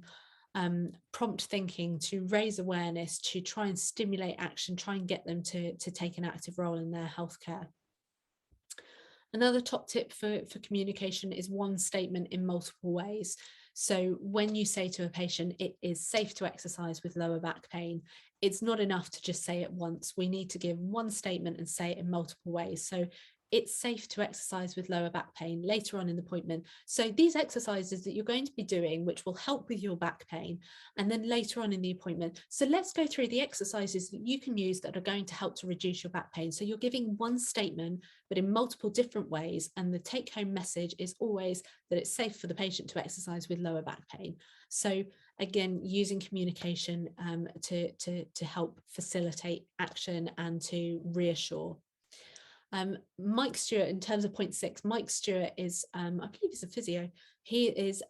prompt thinking, to raise awareness, to try and stimulate action, try and get them to take an active role in their healthcare. Another top tip for communication is one statement in multiple ways. So when you say to a patient, it is safe to exercise with lower back pain, it's not enough to just say it once. We need to give one statement and say it in multiple ways. So it's safe to exercise with lower back pain later on in the appointment. So these exercises that you're going to be doing, which will help with your back pain, and then later on in the appointment. So let's go through the exercises that you can use that are going to help to reduce your back pain. So you're giving one statement, but in multiple different ways. And the take home message is always that it's safe for the patient to exercise with lower back pain. So again, using communication to help facilitate action and to reassure. Mike Stewart, in terms of point 6, Mike Stewart is, I believe he's a physio. He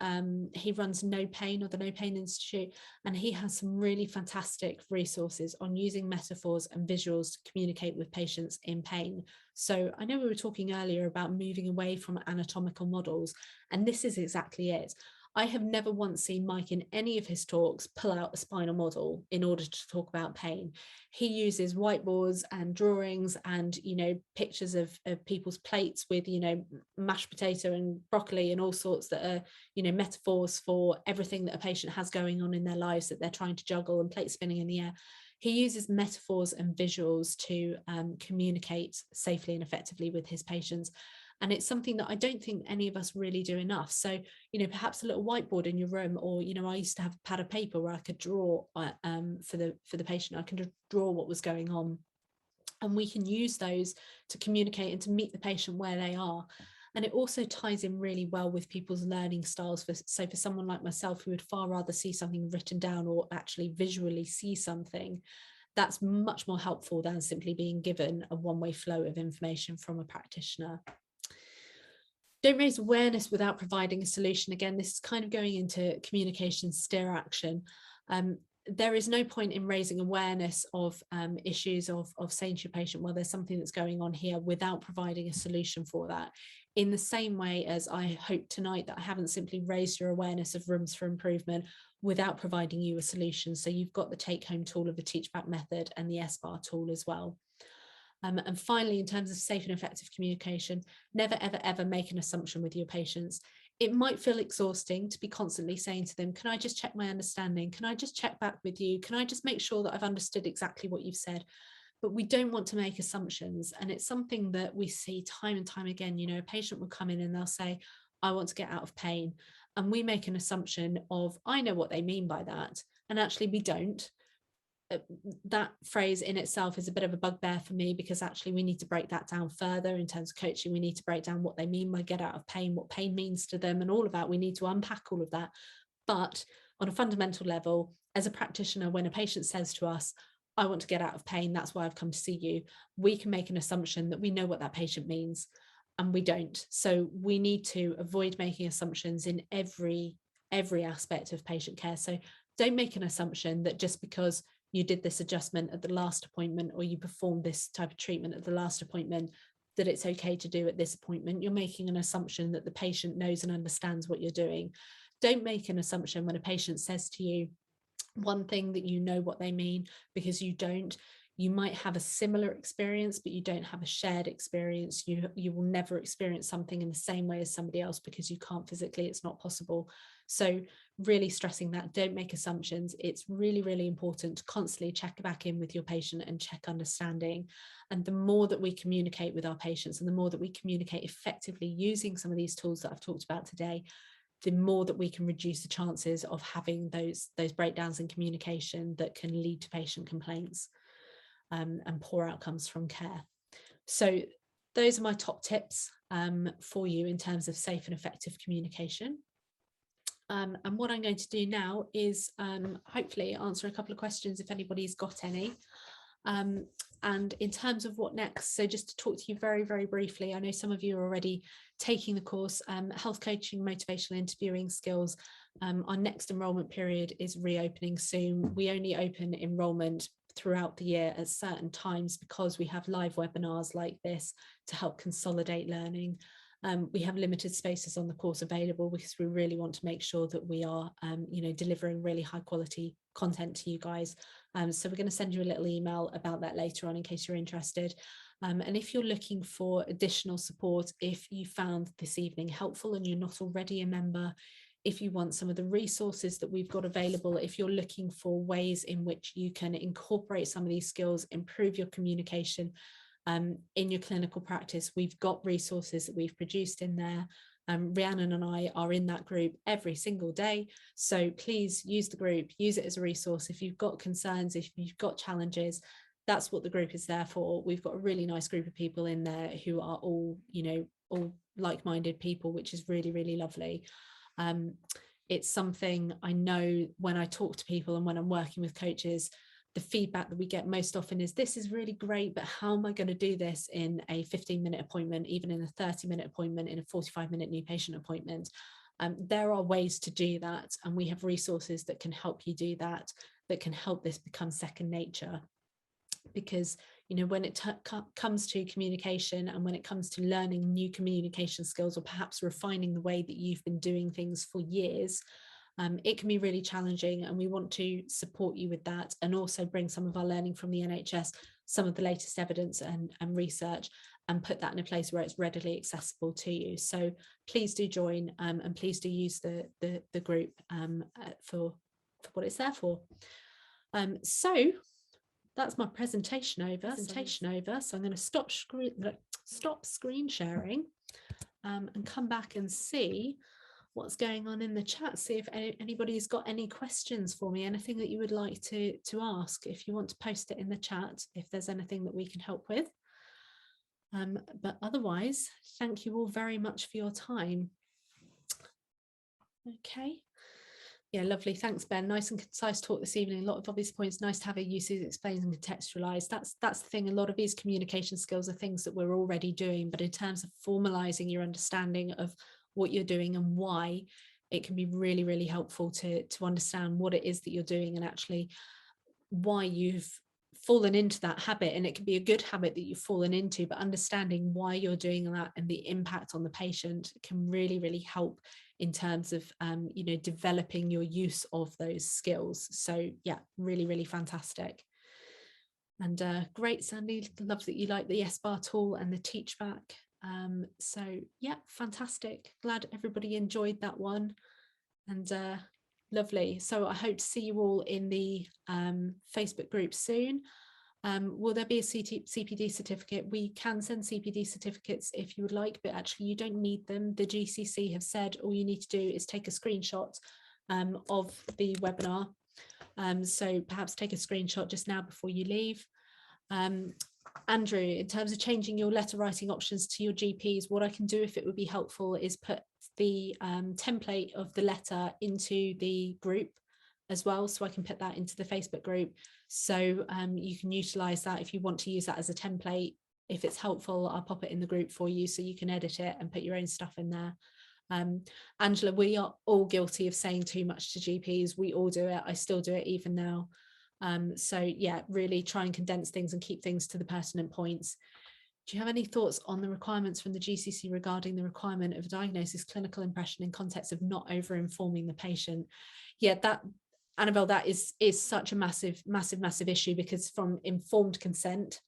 runs No Pain, or the No Pain Institute, and he has some really fantastic resources on using metaphors and visuals to communicate with patients in pain. So I know we were talking earlier about moving away from anatomical models, and this is exactly it. I have never once seen Mike in any of his talks pull out a spinal model in order to talk about pain. He uses whiteboards and drawings and, pictures of people's plates with, mashed potato and broccoli and all sorts that are, metaphors for everything that a patient has going on in their lives that they're trying to juggle, and plate spinning in the air. He uses metaphors and visuals to communicate safely and effectively with his patients. And it's something that I don't think any of us really do enough. So, perhaps a little whiteboard in your room, or, I used to have a pad of paper where I could draw for the patient. I can draw what was going on. And we can use those to communicate and to meet the patient where they are. And it also ties in really well with people's learning styles. So for someone like myself, who would far rather see something written down or actually visually see something, that's much more helpful than simply being given a one-way flow of information from a practitioner. Don't raise awareness without providing a solution. Again, this is kind of going into communication steer action. There is no point in raising awareness of issues of saying to your patient, well, there's something that's going on here, without providing a solution for that. In the same way as I hope tonight that I haven't simply raised your awareness of rooms for improvement without providing you a solution. So you've got the take-home tool of the Teach Back method and the SBAR tool as well. And finally, in terms of safe and effective communication, never, ever, ever make an assumption with your patients. It might feel exhausting to be constantly saying to them, can I just check my understanding? Can I just check back with you? Can I just make sure that I've understood exactly what you've said? But we don't want to make assumptions. And it's something that we see time and time again. A patient will come in and they'll say, I want to get out of pain. And we make an assumption of, I know what they mean by that. And actually we don't. That phrase in itself is a bit of a bugbear for me, because actually we need to break that down further. In terms of coaching, we need to break down what they mean by get out of pain, what pain means to them, and all of that. We need to unpack all of that. But on a fundamental level, as a practitioner, when a patient says to us, I want to get out of pain, that's why I've come to see you, we can make an assumption that we know what that patient means, and we don't. So we need to avoid making assumptions in every aspect of patient care. So don't make an assumption that just because you did this adjustment at the last appointment, or you performed this type of treatment at the last appointment, that it's okay to do at this appointment. You're making an assumption that the patient knows and understands what you're doing. Don't make an assumption when a patient says to you one thing that you know what they mean, because you don't. You might have a similar experience, but you don't have a shared experience. You will never experience something in the same way as somebody else, because you can't physically, it's not possible. So really stressing that, don't make assumptions. It's really, really important to constantly check back in with your patient and check understanding. And the more that we communicate with our patients, and the more that we communicate effectively using some of these tools that I've talked about today, the more that we can reduce the chances of having those breakdowns in communication that can lead to patient complaints and poor outcomes from care. So those are my top tips for you in terms of safe and effective communication. And what I'm going to do now is hopefully answer a couple of questions if anybody's got any. And in terms of what next, so just to talk to you very, very briefly, I know some of you are already taking the course, Health Coaching, Motivational Interviewing Skills. Our next enrolment period is reopening soon. We only open enrolment throughout the year at certain times, because we have live webinars like this to help consolidate learning. We have limited spaces on the course available because we really want to make sure that we are, delivering really high quality content to you guys. So we're going to send you a little email about that later on in case you're interested. And if you're looking for additional support, if you found this evening helpful and you're not already a member, if you want some of the resources that we've got available, if you're looking for ways in which you can incorporate some of these skills, improve your communication in your clinical practice, we've got resources that we've produced in there. Rhiannon and I are in that group every single day. So please use the group, use it as a resource. If you've got concerns, if you've got challenges, that's what the group is there for. We've got a really nice group of people in there who are all, all like-minded people, which is really, really lovely. It's something I know when I talk to people and when I'm working with coaches, the feedback that we get most often is, this is really great, but how am I going to do this in a 15-minute appointment, even in a 30-minute appointment, in a 45-minute new patient appointment? There are ways to do that, and we have resources that can help you do that, that can help this become second nature. Because when it comes to communication, and when it comes to learning new communication skills, or perhaps refining the way that you've been doing things for years, it can be really challenging, and we want to support you with that, and also bring some of our learning from the NHS, some of the latest evidence and research, and put that in a place where it's readily accessible to you. So please do join, and please do use the group for what it's there for. So that's my presentation over. So I'm going to stop screen sharing and come back and see what's going on in the chat, see if anybody's got any questions for me, anything that you would like to ask. If you want to post it in the chat, if there's anything that we can help with. But otherwise, thank you all very much for your time. Okay. Yeah, lovely. Thanks, Ben. Nice and concise talk this evening. A lot of obvious points. Nice to have a usage explained and contextualized. That's the thing. A lot of these communication skills are things that we're already doing, but in terms of formalizing your understanding of what you're doing and why, it can be really, really helpful to understand what it is that you're doing and actually why you've fallen into that habit. And it can be a good habit that you've fallen into, but understanding why you're doing that and the impact on the patient can really, really help in terms of developing your use of those skills. So yeah, really, really fantastic. And great, Sandy, love that you like the SBAR tool and the teach back. So yeah, fantastic. Glad everybody enjoyed that one. And lovely. So I hope to see you all in the Facebook group soon. Will there be a CPD certificate? We can send CPD certificates if you would like, but actually you don't need them. The GCC have said all you need to do is take a screenshot of the webinar. So perhaps take a screenshot just now before you leave. Andrew, in terms of changing your letter writing options to your GPs, what I can do, if it would be helpful, is put the template of the letter into the group as well, so I can put that into the Facebook group. So you can utilize that if you want to use that as a template. If it's helpful, I'll pop it in the group for you so you can edit it and put your own stuff in there. Angela, we are all guilty of saying too much to GPs. We all do it. I still do it even now. So yeah, really try and condense things and keep things to the pertinent points. Do you have any thoughts on the requirements from the GCC regarding the requirement of a diagnosis, clinical impression in context of not over-informing the patient? Yeah, that, Annabelle, that is such a massive issue, because from informed consent,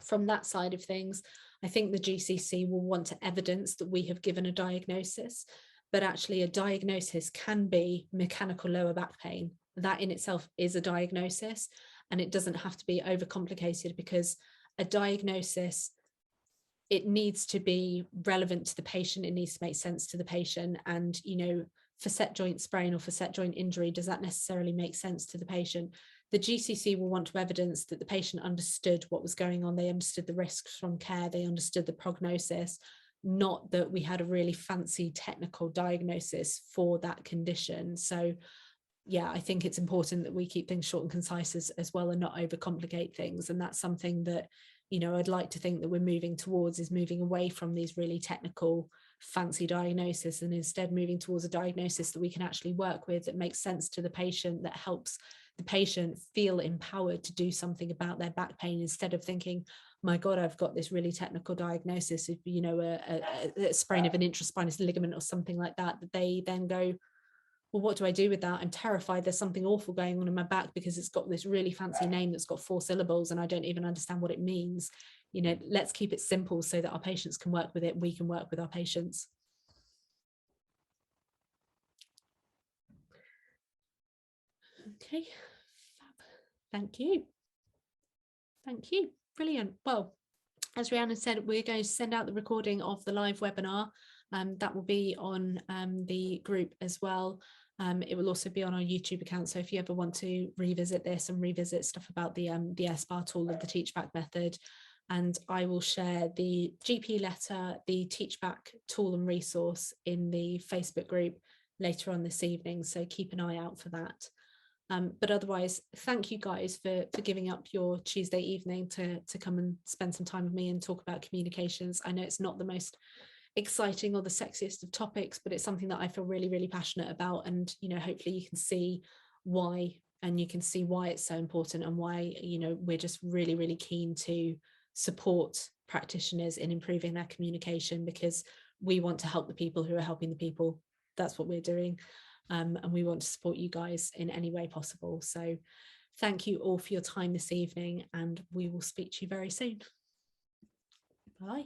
from that side of things, I think the GCC will want to evidence that we have given a diagnosis, but actually a diagnosis can be mechanical lower back pain. That in itself is a diagnosis, and it doesn't have to be overcomplicated, because a diagnosis, it needs to be relevant to the patient, it needs to make sense to the patient. And facet joint sprain or facet joint injury, does that necessarily make sense to the patient? The GCC will want to evidence that the patient understood what was going on, they understood the risks from care, they understood the prognosis, not that we had a really fancy technical diagnosis for that condition. So yeah, I think it's important that we keep things short and concise as well, and not overcomplicate things. And that's something that, I'd like to think that we're moving towards, is moving away from these really technical, fancy diagnosis, and instead moving towards a diagnosis that we can actually work with, that makes sense to the patient, that helps the patient feel empowered to do something about their back pain, instead of thinking, my God, I've got this really technical diagnosis of, you know, a sprain of an intraspinous ligament or something like that, that they then go, well, what do I do with that? I'm terrified there's something awful going on in my back because it's got this really fancy name that's got 4 syllables and I don't even understand what it means. You know, let's keep it simple so that our patients can work with it. We can work with our patients. Okay, fab. Thank you. Thank you. Brilliant. Well, as Rhiannon said, we're going to send out the recording of the live webinar. That will be on the group as well. It will also be on our YouTube account. So if you ever want to revisit this and revisit stuff about the SBAR tool of the Teachback method, and I will share the GP letter, the Teachback tool and resource in the Facebook group later on this evening. So keep an eye out for that. But otherwise, thank you guys for giving up your Tuesday evening to come and spend some time with me and talk about communications. I know it's not the most exciting or the sexiest of topics, but it's something that I feel really, really passionate about. And, you know, hopefully you can see why, and you can see why it's so important, and why, you know, we're just really, really keen to support practitioners in improving their communication, because we want to help the people who are helping the people. That's what we're doing. And we want to support you guys in any way possible. So thank you all for your time this evening, and we will speak to you very soon. Bye.